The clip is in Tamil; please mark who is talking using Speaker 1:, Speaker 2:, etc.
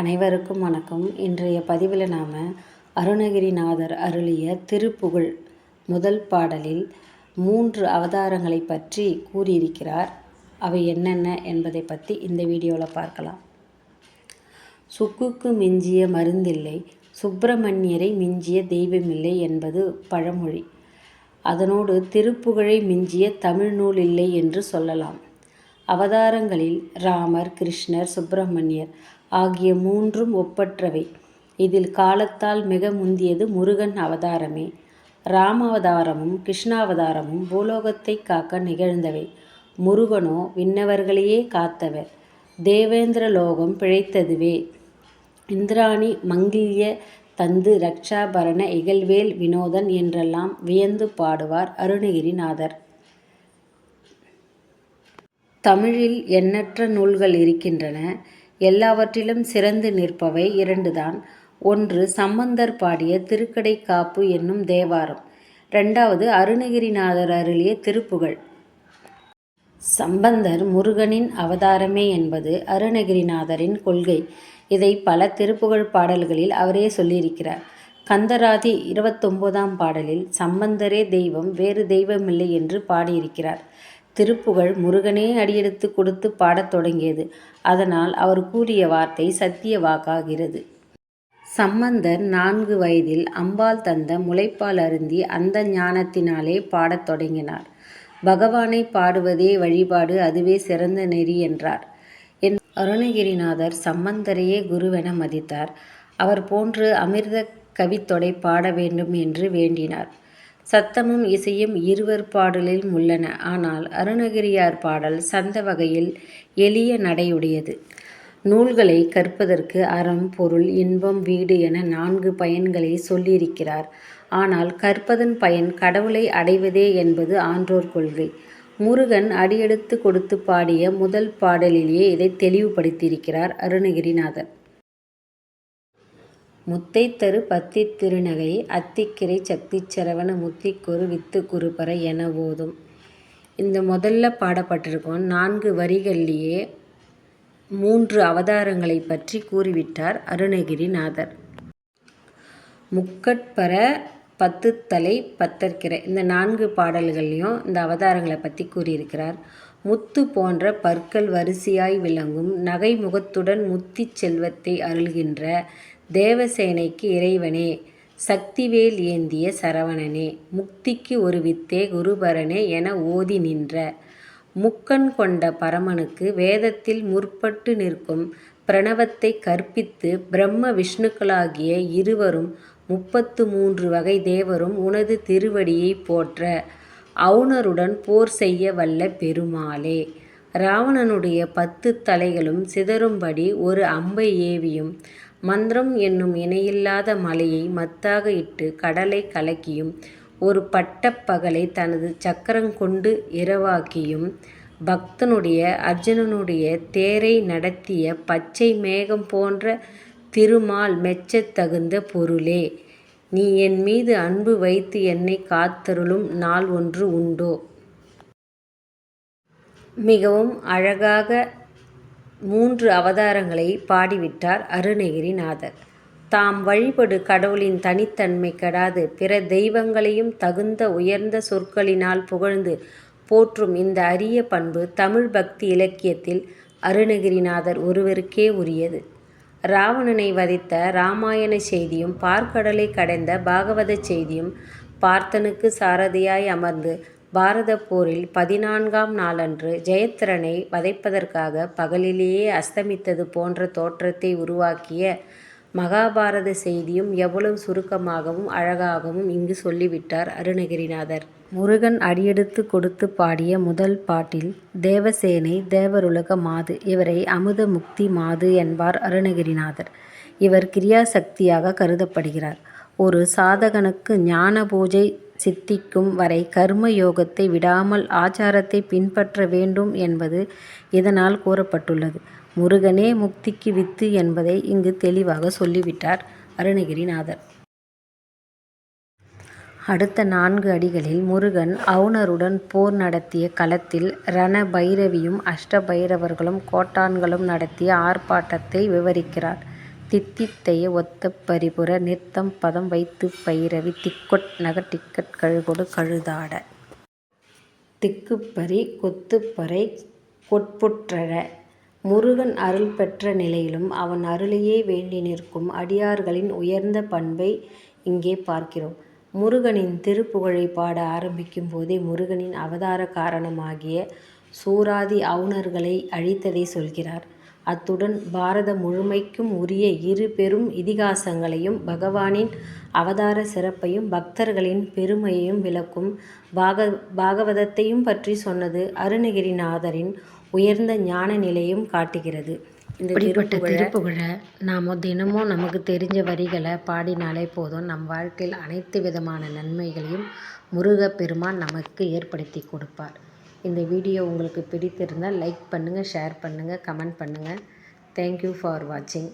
Speaker 1: அனைவருக்கும் வணக்கம். இன்றைய பதிவில் நாம் அருணகிரிநாதர் அருளிய திருப்புகழ் முதல் பாடலில் 3 அவதாரங்களை பற்றி கூறியிருக்கிறார். அவை என்னென்ன என்பதை பற்றி இந்த வீடியோவில் பார்க்கலாம். சுக்குக்கு மிஞ்சிய மருந்தில்லை, சுப்பிரமணியரை மிஞ்சிய தெய்வமில்லை என்பது பழமொழி. அதனோடு திருப்புகழை மிஞ்சிய தமிழ் நூல் இல்லை என்று சொல்லலாம். அவதாரங்களில் ராமர், கிருஷ்ணர், சுப்பிரமணியர் ஆகிய 3ம் ஒப்பற்றவை. இதில் காலத்தால் மிக முந்தியது முருகன் அவதாரமே. ராமாவதாரமும் கிருஷ்ணாவதாரமும் பூலோகத்தை காக்க நிகழ்ந்தவை. முருகனோ விண்ணவர்களையே காத்தவர். தேவேந்திர லோகம் பிழைத்ததுவே. இந்திராணி மங்கில்ய தந்து ரக்ஷாபரண இகழ்வேல் வினோதன் என்றெல்லாம் வியந்து பாடுவார் அருணகிரிநாதர். தமிழில் எண்ணற்ற நூல்கள் இருக்கின்றன. எல்லாவற்றிலும் சிறந்து நிற்பவை 2 தான். ஒன்று சம்பந்தர் பாடிய திருக்கடைக்காப்பு என்னும் தேவாரம். 2வது அருணகிரிநாதர் அருளிய திருப்புகழ். சம்பந்தர் முருகனின் அவதாரமே என்பது அருணகிரிநாதரின் கொள்கை. இதை பல திருப்புகழ் பாடல்களில் அவரே சொல்லியிருக்கிறார். கந்தராதி 29ஆம் பாடலில் சம்பந்தரே தெய்வம், வேறு தெய்வமில்லை என்று பாடியிருக்கிறார். திருப்புகழ் முருகனே அடியெடுத்து கொடுத்து பாடத் தொடங்கியது. அதனால் அவர் கூறிய வார்த்தை சத்திய வாக்காகிறது. சம்பந்தர் 4 வயதில் அம்பாள் தந்த முலைப்பால் அருந்தி அந்த ஞானத்தினாலே பாடத் தொடங்கினார். பகவானை பாடுவதே வழிபாடு, அதுவே சிறந்த நெறி என்றார். அருணகிரிநாதர் சம்பந்தரையே குருவென மதித்தார். அவர் போன்று அமிர்த கவித்தொடை பாட வேண்டும் என்று வேண்டினார். சத்தமும் இசையும் இருவர் பாடலிலும் உள்ளன. ஆனால் அருணகிரியார் பாடல் சந்த வகையில் எளிய நடையுடையது. நூல்களை கற்பதற்கு அறம், பொருள், இன்பம், வீடு என 4 பயன்களை சொல்லியிருக்கிறார். ஆனால் கற்பதன் பயன் கடவுளை அடைவதே என்பது ஆன்றோர் கொள்கை. முருகன் அடியெடுத்து கொடுத்து பாடிய முதல் பாடலிலேயே இதை தெளிவுபடுத்தியிருக்கிறார் அருணகிரிநாதர். முத்தைத்தரு பத்தித் திருநகை அத்திக்கிரை சக்திச் சரவண முத்திக்கொரு வித்து குருபர என ஓதும். இந்த முதல்ல பாடப்பட்டிருக்கும் 4 வரிகளிலேயே 3 அவதாரங்களை பற்றி கூறிவிட்டார் அருணகிரிநாதர். முக்கட்பர 10 தலை 10 கிரை, இந்த 4 பாடல்கள்லையும் இந்த அவதாரங்களை பற்றி கூறியிருக்கிறார். முத்து போன்ற பற்கள் வரிசையாய் விளங்கும் நகை முகத்துடன் முத்தி செல்வத்தை அருள்கின்ற தேவசேனைக்கு இறைவனே, சக்திவேல் ஏந்திய சரவணனே, முக்திக்கு ஒரு வித்தே குருபரனே என ஓதி நின்ற முக்கண் கொண்ட பரமனுக்கு வேதத்தில் முற்பட்டு நிற்கும் பிரணவத்தை கற்பித்து பிரம்ம விஷ்ணுக்களாகிய இருவரும் 33 வகை தேவரும் உனது திருவடியை போற்ற அவுணருடன் போர் செய்ய வல்ல பெருமாளே, ராவணனுடைய 10 தலைகளும் சிதறும்படி ஒரு அம்பை ஏவியும் மந்திரம் என்னும் இணையில்லாத மலையை மத்தாக இட்டு கடலை கலக்கியும் ஒரு பட்டப்பகலை தனது சக்கரங்கொண்டு இரவாக்கியும் பக்தனுடைய அர்ஜுனனுடைய தேரை நடத்திய பச்சை மேகம் போன்ற திருமால் மெச்சத் தகுந்த பொருளே, நீ என் மீது அன்பு வைத்து என்னை காத்தருளும் நாள் ஒன்று உண்டோ. மிகவும் அழகாக 3 அவதாரங்களை பாடிவிட்டார் அருணகிரிநாதர். தாம் வழிபடு கடவுளின் தனித்தன்மை கெடாது பிற தெய்வங்களையும் தகுந்த உயர்ந்த சொற்களினால் புகழ்ந்து போற்றும் இந்த அரிய பண்பு தமிழ் பக்தி இலக்கியத்தில் அருணகிரிநாதர் ஒருவருக்கே உரியது. ராவணனை வதைத்த இராமாயண செய்தியும் பார்க்கடலை கடைந்த பாகவத செய்தியும் பார்த்தனுக்கு சாரதியாய் அமர்ந்து பாரத போரில் 14ஆம் நாளன்று ஜெயத்ரனை வதைப்பதற்காக பகலிலேயே அஸ்தமித்தது போன்ற தோற்றத்தை உருவாக்கிய மகாபாரத செய்தியும் எவ்வளவு சுருக்கமாகவும் அழகாகவும் இங்கு சொல்லிவிட்டார் அருணகிரிநாதர். முருகன் அடியெடுத்து கொடுத்து பாடிய முதல் பாட்டில் தேவசேனை தேவருலக மாது, இவரை அமுத முக்தி மாது என்பார் அருணகிரிநாதர். இவர் கிரியாசக்தியாக கருதப்படுகிறார். ஒரு சாதகனுக்கு ஞான பூஜை சித்திக்கும் வரை கர்ம யோகத்தை விடாமல் ஆச்சாரத்தை பின்பற்ற வேண்டும் என்பது இதனால் கூறப்பட்டுள்ளது. முருகனே முக்திக்கு வித்து என்பதை இங்கு தெளிவாக சொல்லிவிட்டார் அருணகிரிநாதர். அடுத்த 4 அடிகளில் முருகன் அவுணருடன் போர் நடத்திய களத்தில் ரண பைரவியும் அஷ்ட பைரவர்களும் கோட்டான்களும் நடத்திய ஆர்ப்பாட்டத்தை விவரிக்கிறார். தித்தித்தைய ஒத்த பரிபுர நிறுத்தம் பதம் வைத்து பைரவி திக்கொட் நகட்டிக்கட் கழுகொடு கழுதாட. திக்குப்பரி கொத்துப்பறை கொட்புற்றழ. முருகன் அருள் பெற்ற நிலையிலும் அவன் அருளையே வேண்டி நிற்கும் அடியார்களின் உயர்ந்த பண்பை இங்கே பார்க்கிறோம். முருகனின் திருப்புகழை பாட ஆரம்பிக்கும் போதே முருகனின் அவதார காரணமாகிய சூராதி அவுணர்களை அழித்ததை சொல்கிறார். அத்துடன் பாரதம் முழுமைக்கும் உரிய இரு பெரும் இதிகாசங்களையும் பகவானின் அவதார சிறப்பையும் பக்தர்களின் பெருமையையும் விளக்கும் பாகவதத்தையும் பற்றி சொன்னது அருணகிரிநாதரின் உயர்ந்த ஞான நிலையும் காட்டுகிறது. இந்த திருப்புகழை நாம் தினமும் நமக்கு தெரிஞ்ச வரிகளை பாடினாலே போதும். நம் வாழ்க்கையில் அனைத்து விதமான நன்மைகளையும் முருகப்பெருமான் நமக்கு ஏற்படுத்தி கொடுப்பார். இந்த வீடியோ உங்களுக்கு பிடித்திருந்தால் லைக் பண்ணுங்கள், ஷேர் பண்ணுங்கள், கமெண்ட் பண்ணுங்கள். தேங்க்யூ ஃபார் வாட்சிங்.